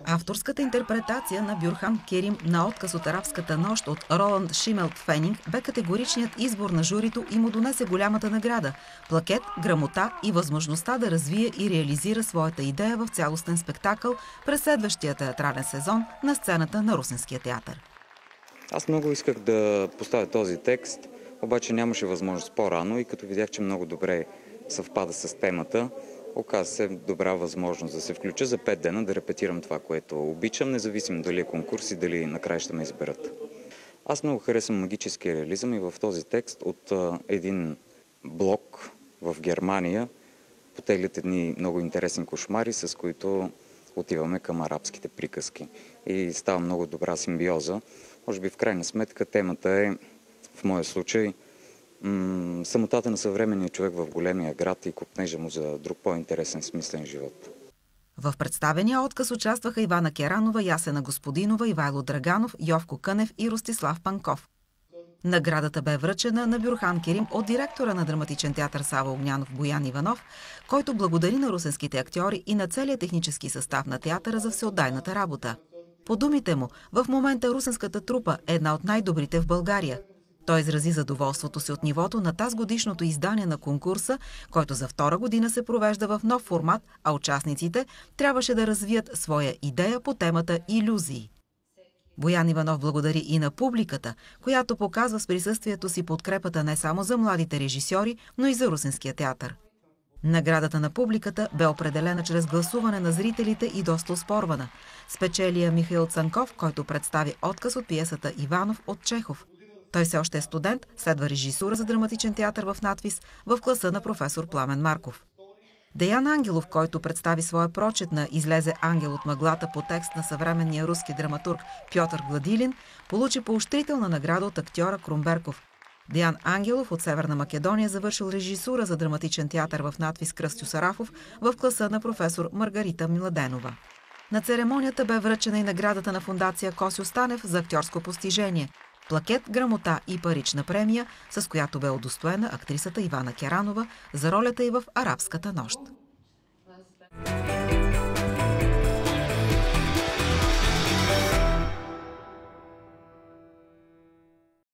Авторската интерпретация на Бюрхан Керим на Отказ от арабската нощ от Роланд Шимелт Фенинг бе категоричният избор на журито и му донесе голямата награда – плакет, грамота и възможността да развие и реализира своята идея в цялостен спектакъл през следващия театрален сезон на сцената на Русенския театър. Аз много исках да поставя този текст, обаче нямаше възможност по-рано и като видях, че много добре съвпада с темата, оказа се добра възможност да се включа за 5 дена, да репетирам това, което обичам, независимо дали е конкурс и дали накрая ще ме изберат. Аз много харесвам магическия реализъм и в този текст от един блок в Германия потеглят едни много интересни кошмари, с които отиваме към арабските приказки. И става много добра симбиоза. Може би в крайна сметка темата е, в моя случай, самотата на съвременния човек в големия град и копнежа му за друг по-интересен смислен живот. В представения отказ участваха Ивана Керанова, Ясена Господинова, Ивайло Драганов, Йовко Кънев и Ростислав Панков. Наградата бе връчена на Бюрхан Керим от директора на Драматичен театър Сава Огнянов Боян Иванов, който благодари на русенските актьори и на целия технически състав на театъра за всеотдайната работа. По думите му, в момента русенската трупа е една от най-добрите в България. Той изрази задоволството си от нивото на тазгодишното издание на конкурса, който за втора година се провежда в нов формат, а участниците трябваше да развият своя идея по темата илюзии. Боян Иванов благодари и на публиката, която показва с присъствието си подкрепата не само за младите режисьори, но и за Русенския театър. Наградата на публиката бе определена чрез гласуване на зрителите и доста оспорвана. Спечелия Михаил Цанков, който представи отказ от пиесата Иванов от Чехов. Той все още е студент, следва режисура за драматичен театър в надвис в класа на професор Пламен Марков. Деян Ангелов, който представи своя прочет на "Излезе ангел от мъглата" по текст на съвременния руски драматург Пьотър Гладилин, получи поощрителна награда от актьора Крум Берков. Деян Ангелов от Северна Македония завършил режисура за драматичен театър в надвис Кръстю Сарафов в класа на професор Маргарита Миладенова. На церемонията бе връчена и наградата на фондация Косьо Станев за актьорско постижение – плакет, грамота и парична премия, с която бе удостоена актрисата Ивана Керанова за ролята й в "Арабската нощ".